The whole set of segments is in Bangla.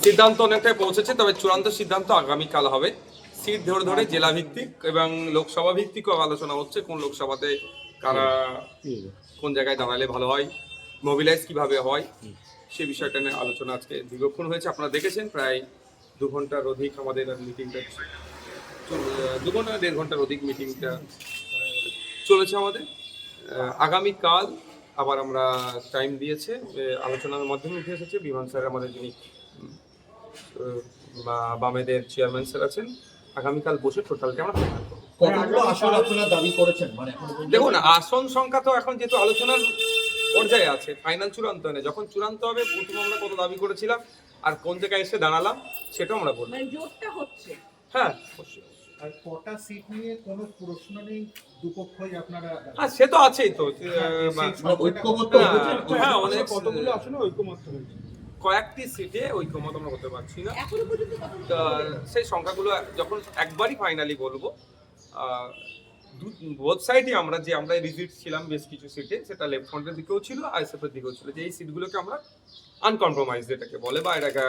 সিদ্ধান্ত অনেকটাই পৌঁছেছে, তবে চূড়ান্ত সিদ্ধান্ত আগামীকাল হবে। সিট ধরে ধরে জেলা ভিত্তিক এবং লোকসভা ভিত্তিকও আলোচনা হচ্ছে, কোন লোকসভাতে কারা কোন জায়গায় দাঁড়ালে ভালো হয়, মোবিলাইজ কিভাবে হয়, সে বিষয়টা নিয়ে আলোচনা আজকে দীর্ঘক্ষণ হয়েছে। আপনারা দেখেছেন প্রায় 2 ঘন্টার অধিক আমাদের মিটিংটা, 2 ঘন্টা 1.5 ঘন্টার অধিক মিটিংটা চলেছে আমাদের। আগামীকাল আবার আমরা টাইম দিয়েছে, আলোচনার মাধ্যমে উঠে এসেছে বিমান স্যার আমাদের যিনি বামেদের চেয়ারম্যান স্যার আছেন, আগামীকাল বসে টোটালটা আমরা ফাইনাল করব। কতগুলো আসন আপনারা দাবি করেছেন? মানে দেখুন, আসন সংখ্যা তো এখন যেহেতু আলোচনার পর্যায়ে আছে, ফাইনাল চূড়ান্ত নেই। যখন চূড়ান্ত হবে প্রথম আমরা কত দাবি করেছিলাম আর কোন জায়গায় এসে দাঁড়ালাম সেটাও আমরা বলবো। মানে জোরটা হচ্ছে। হ্যাঁ, অবশ্যই। আর কটা সিট নিয়ে কোনো প্রশ্ন নেই, দুপক্ষই আপনারা সে তো আছেই তো। ঐক্যমত্য হ্যাঁ, অনেক কতগুলো আসলে ঐক্যমত্য হয়েছে। কয়েকটি সিটে ঐক্যমত আমরা হতে পারছি না। এখনো পর্যন্ত কতগুলো? সেই সংখ্যাগুলো যখন একবারই ফাইনালি বলবো। বোথ সাইডে আমরা রিজিট ছিলাম বেশ কিছু সিটে, সেটা লেফট ফ্রন্টের দিকেও ছিল, আইএসএফ এর দিকেও ছিল, যে এই সিটগুলোকে আমরা আনকম্প্রোমাইজ যেটাকে বলে বা এটাকে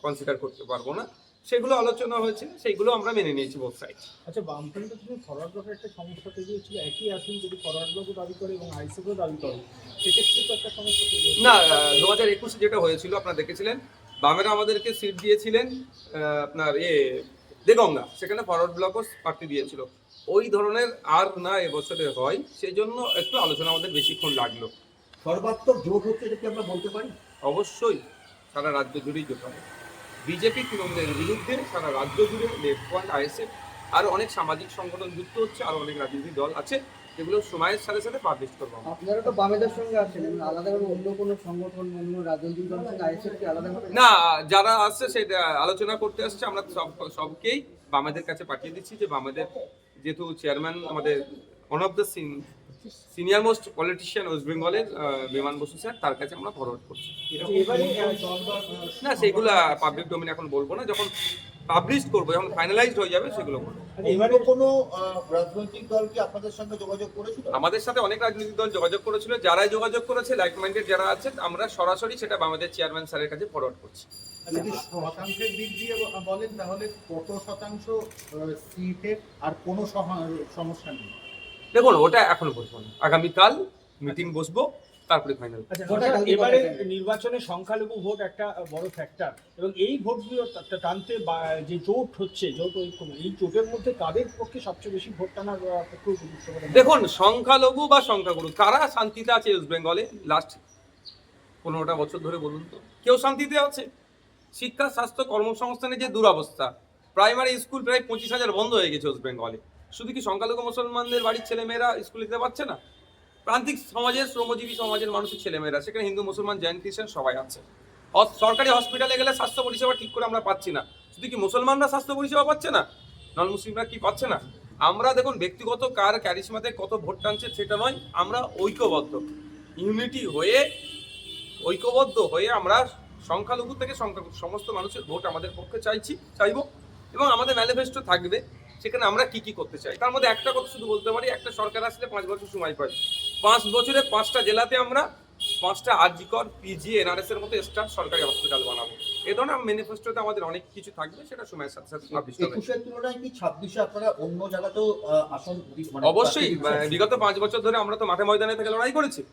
কনসিডার করতে পারবো না, সেগুলো আলোচনা হয়েছে, সেইগুলো আমরা মেনে নিয়েছি বোথ সাইড। আচ্ছা, বামফ্রন্টের জন্য ফরওয়ার্ড ব্লকের একটা সমস্যা তৈরি হয়েছিল, একই আসন যদি ফরওয়ার্ড ব্লকও দাবি করে এবং আইএসএফও দাবি করে, সেক্ষেত্রে তো একটা সমস্যা তৈরি হয়েছে। না, 2021 যেটা হয়েছিল আপনারা দেখেছিলেন, বামেরা আমাদেরকে সিট দিয়েছিলেন আপনার দেগঙ্গা, সেখানে ফরওয়ার্ড ব্লকও প্রার্থী দিয়েছিল। ওই ধরনের আর না এবছরে হয়, সেই জন্য একটু আলোচনা আমাদের বেশিক্ষণ লাগলো। সর্বাত্মক জোট হচ্ছে, এটা কি আমরা বলতে পারি? অবশ্যই সারা রাজ্য জুড়েই জোট হবে। বিজেপি তৃণমূলের বিরুদ্ধে সারা রাজ্য জুড়ে লেফট ফ্রন্ট, আইএসএফ, আরো অনেক সামাজিক সংগঠন যুক্ত হচ্ছে, আরো অনেক রাজনৈতিক দল আছে, যেগুলো সময়ের সাথে সাথে পাবলিশ করবো। আপনারা তো বামেদের সঙ্গে আছেন, আলাদাভাবে অন্য কোনো সংগঠন, অন্য রাজনৈতিক দলের সঙ্গে আইএসএফ কি আলাদাভাবে? না, যারা আসছে সেটা আলোচনা করতে আসছে, আমরা সবকেই বামেদের কাছে পাঠিয়ে দিচ্ছি, যে বামেদের যেহেতু চেয়ারম্যান আমাদের one of the senior most politician West বেঙ্গলের বিমান বসু স্যার, তার কাছে আমরা ফরওয়ার্ড করছি। না, সেইগুলো পাবলিক ডোমেন এখন বলবো না, যখন পাবলিশ করবো, যখন ফাইনালাইজড হয়ে যাবে সেগুলো বলবো। এবারে কোনো রাজনৈতিক দল কি আপনাদের সঙ্গে যোগাযোগ করেছিল? আমাদের সাথে অনেক রাজনৈতিক দল যোগাযোগ করেছিল, যারাই যোগাযোগ করেছে লাইক মাইন্ডেড যারা আছে, আমরা সরাসরি সেটা আমাদের চেয়ারম্যান স্যারের কাছে ফরওয়ার্ড করছি। যদি শতাংশের দিক দিয়ে বলেন তাহলে কত শতাংশ সিটের আর কোনো সমস্যা নেই? দেখুন, ওটা এখনো বলবো না, আগামীকাল মিটিং বসবো, তারপরে ফাইনাল। এবারে নির্বাচনে সংখ্যালঘু ভোট একটা বড় ফ্যাক্টর, এবং এই ভোটগুলো টানতে যে জোট হচ্ছে, জোট ঐক্য, এই জোটের মধ্যে কাদের পক্ষে সবচেয়ে বেশি ভোট টানার পক্ষে উপযুক্ত বলে? দেখুন, সংখ্যালঘু বা সংখ্যাগুরু কারা শান্তিতে আছে ওয়েস্ট বেঙ্গলে লাস্ট 15টা বছর ধরে বলুন তো? কেউ শান্তিতে আছে? শিক্ষা, স্বাস্থ্য, কর্মসংস্থানের যে দুরবস্থা, প্রাইমারি স্কুল প্রায় 25,000 বন্ধ হয়ে গেছে ওয়েস্ট বেঙ্গলে। শুধু কি সংখ্যালঘু মুসলমানদের বাড়ির ছেলেমেয়েরা স্কুলে যেতে পারছে না? প্রান্তিক সমাজের, শ্রমজীবী সমাজের মানুষের ছেলেমেয়েরা, সেখানে হিন্দু, মুসলমান, জৈন, খ্রিস্টান সবাই আছে। সরকারি হসপিটালে গেলে স্বাস্থ্য পরিষেবা ঠিক করে আমরা পাচ্ছি না। শুধু কি মুসলমানরা স্বাস্থ্য পরিষেবা পাচ্ছে না, নন মুসলিমরা কি পাচ্ছে না? আমরা দেখুন, ব্যক্তিগত কার ক্যারিশমাতে কত ভোট টানছে সেটা নয়, আমরা ঐক্যবদ্ধ, ঐক্যবদ্ধ হয়ে আমরা সংখ্যালঘু থেকে সমস্ত মানুষের ভোট আমাদের পক্ষে চাইবো, এবং আমাদের ম্যানিফেস্টো থাকবে সেখানে আমরা কি করতে চাই। তার মধ্যে একটা কথা শুধু বলতে পারি, একটা সরকার আসলে 5 বছর সময় পাই, 5 বছরে 5টা জেলাতে আমরা 5টা আরজিকর, পিজি, এনআরএস এর মতো স্টার সরকারি হসপিটাল বানাবো। এই ধরনের ম্যানিফেস্টোতে আমাদের অনেক কিছু থাকবে, সেটা সময়ের সাথে সাথে পাবলিশ হবে। 21-এর তুলনায় কি 26-এ আপনারা অন্য জায়গাতেও আসন? অবশ্যই, বিগত 5 বছর ধরে আমরা তো মাঠে ময়দানে থেকে লড়াই করেছি।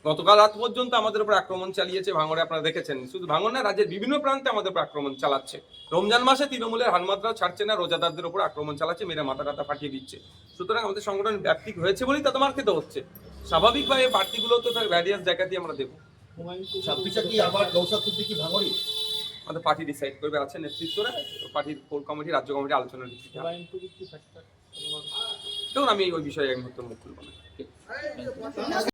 গতকাল রাত পর্যন্ত আমাদের উপর আক্রমণ চালিয়েছে ভাঙড়ে, আপনারা দেখেছেন। শুধু ভাঙড় না, রাজ্যের বিভিন্ন প্রান্তে আমাদের উপর আক্রমণ চালাচ্ছে। রমজান মাসে তৃণমূলের হানমাত্রাও ছাড়ছে না, রোজাদারদের উপর আক্রমণ চালাচ্ছে, মেরে মাথা টাথা ফাটিয়ে দিচ্ছে। সুতরাং আমাদের সংগঠন ব্যাপ্তিক হয়েছে বলেই তা তোমার খেতে হচ্ছে। স্বাভাবিকভাবে বাড়তিগুলো তো তার ভ্যারিয়াস জায়গা দিয়ে আমরা দেবো। 26-এ কি আবার নৌসাদ সিদ্দিকী ভাঙড়ি? আমাদের পার্টি ডিসাইড করবে, আছে নেতৃত্বরা, পার্টির কোর কমিটি, রাজ্য কমিটি আলোচনার ভিত্তিতে। দেখুন, আমি ওই বিষয়ে এই মুহূর্তে মুখ খুলব না।